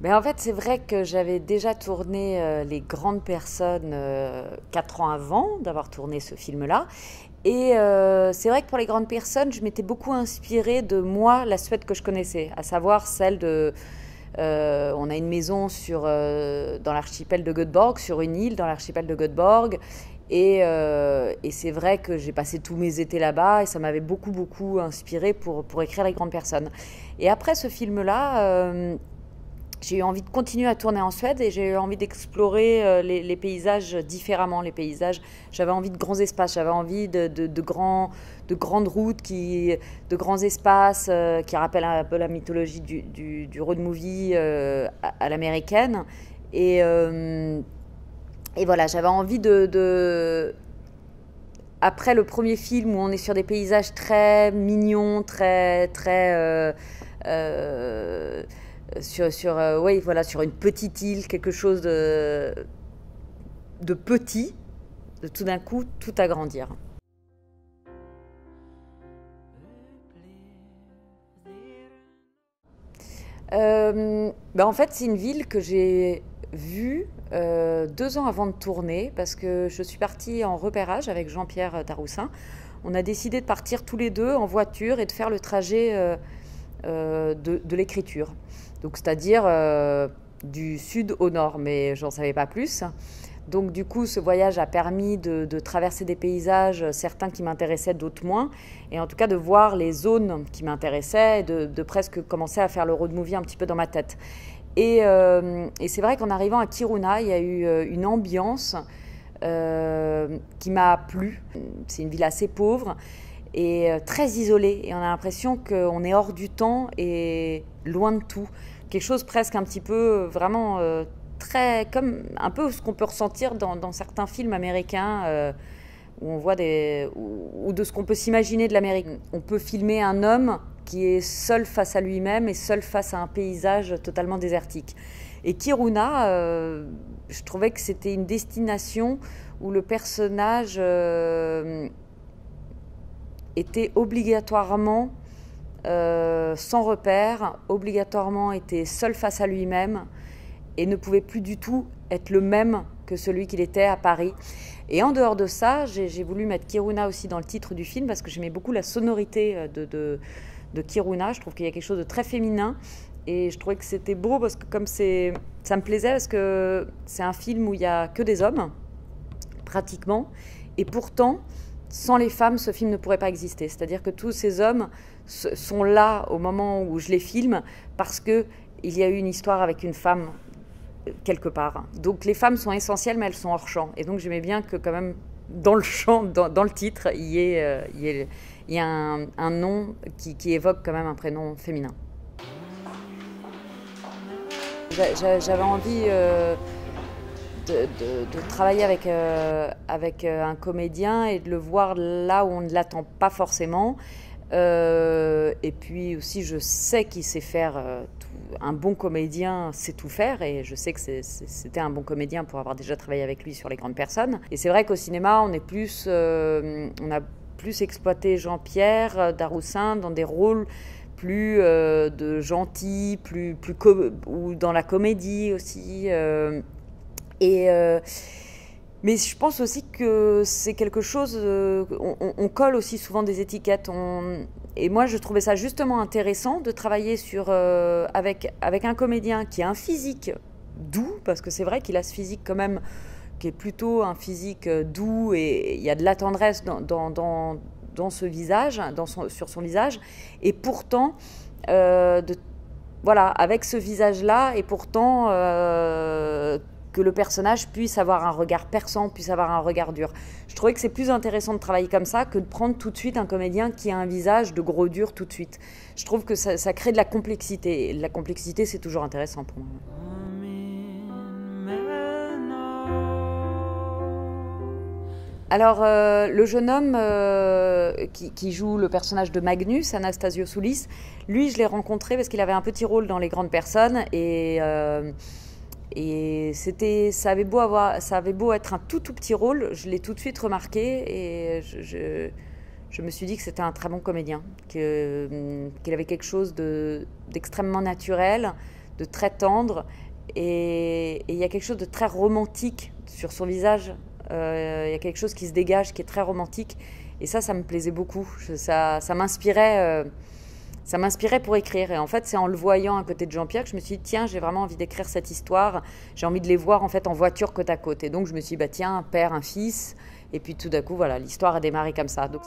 Mais en fait, c'est vrai que j'avais déjà tourné Les Grandes Personnes 4 ans avant d'avoir tourné ce film-là. Et c'est vrai que pour Les Grandes Personnes, je m'étais beaucoup inspirée de moi, la Suède que je connaissais, à savoir celle de... on a une maison dans l'archipel de Göteborg, sur une île dans l'archipel de Göteborg. Et c'est vrai que j'ai passé tous mes étés là-bas et ça m'avait beaucoup, beaucoup inspirée pour écrire Les Grandes Personnes. Et après ce film-là... j'ai eu envie de continuer à tourner en Suède et j'ai eu envie d'explorer les paysages différemment. Les paysages, j'avais envie de grands espaces, j'avais envie de grandes routes, de grands espaces qui rappellent un peu la mythologie du road movie à l'américaine. Et voilà, j'avais envie après le premier film où on est sur des paysages très mignons, euh, oui, voilà, sur une petite île, quelque chose de petit, de tout d'un coup, tout agrandir. En fait, c'est une ville que j'ai vue 2 ans avant de tourner, parce que je suis partie en repérage avec Jean-Pierre Daroussin. On a décidé de partir tous les deux en voiture et de faire le trajet de l'écriture. Donc, c'est-à-dire du sud au nord, mais j'en savais pas plus. Donc du coup, ce voyage a permis de traverser des paysages, certains qui m'intéressaient, d'autres moins, et en tout cas de voir les zones qui m'intéressaient, et de presque commencer à faire le road movie un petit peu dans ma tête. Et c'est vrai qu'en arrivant à Kiruna, il y a eu une ambiance qui m'a plu. C'est une ville assez pauvre et très isolée, et on a l'impression qu'on est hors du temps et loin de tout. Quelque chose presque un petit peu vraiment très comme un peu ce qu'on peut ressentir dans certains films américains où on voit ou de ce qu'on peut s'imaginer de l'Amérique. On peut filmer un homme qui est seul face à lui-même et seul face à un paysage totalement désertique. Et Kiruna, je trouvais que c'était une destination où le personnage était obligatoirement sans repère, obligatoirement était seul face à lui-même et ne pouvait plus du tout être le même que celui qu'il était à Paris. Et en dehors de ça, j'ai voulu mettre Kiruna aussi dans le titre du film parce que j'aimais beaucoup la sonorité de Kiruna. Je trouve qu'il y a quelque chose de très féminin et je trouvais que c'était beau parce que ça me plaisait parce que c'est un film où il n'y a que des hommes, pratiquement, et pourtant, sans les femmes, ce film ne pourrait pas exister. C'est-à-dire que tous ces hommes sont là au moment où je les filme parce qu'il y a eu une histoire avec une femme quelque part. Donc les femmes sont essentielles, mais elles sont hors champ. Et donc j'aimais bien que quand même, dans le champ, dans le titre, il y ait un nom qui évoque quand même un prénom féminin. J'avais envie de travailler avec un comédien et de le voir là où on ne l'attend pas forcément. Et puis aussi, je sais qu'il sait faire un bon comédien sait tout faire, et je sais que c'était un bon comédien pour avoir déjà travaillé avec lui sur Les Grandes Personnes. Et c'est vrai qu'au cinéma, on a plus exploité Jean-Pierre Daroussin dans des rôles plus de gentil, ou dans la comédie aussi. Mais je pense aussi que c'est quelque chose... on colle aussi souvent des étiquettes. Et moi, je trouvais ça justement intéressant de travailler avec un comédien qui a un physique doux, parce que c'est vrai qu'il a ce physique quand même qui est plutôt un physique doux, et il y a de la tendresse dans ce visage, sur son visage. Et pourtant, voilà, avec ce visage-là, et pourtant... que le personnage puisse avoir un regard perçant, puisse avoir un regard dur. Je trouvais que c'est plus intéressant de travailler comme ça que de prendre tout de suite un comédien qui a un visage de gros dur tout de suite. Je trouve que ça crée de la complexité. Et la complexité, c'est toujours intéressant pour moi. Alors, le jeune homme qui joue le personnage de Magnus, Anastasio Soulis, lui, je l'ai rencontré parce qu'il avait un petit rôle dans Les Grandes Personnes, et ça avait beau être un tout petit rôle, je l'ai tout de suite remarqué, et je me suis dit que c'était un très bon comédien, qu'il avait quelque chose d'extrêmement naturel, de très tendre. Et il y a quelque chose de très romantique sur son visage. Il y a quelque chose qui se dégage, qui est très romantique. Et ça me plaisait beaucoup. Ça m'inspirait pour écrire. Et en fait, c'est en le voyant à côté de Jean-Pierre que je me suis dit, tiens, j'ai vraiment envie d'écrire cette histoire. J'ai envie de les voir en fait en voiture côte à côte. Et donc, je me suis dit, bah, tiens, un père, un fils. Et puis tout d'un coup, voilà, l'histoire a démarré comme ça. Donc,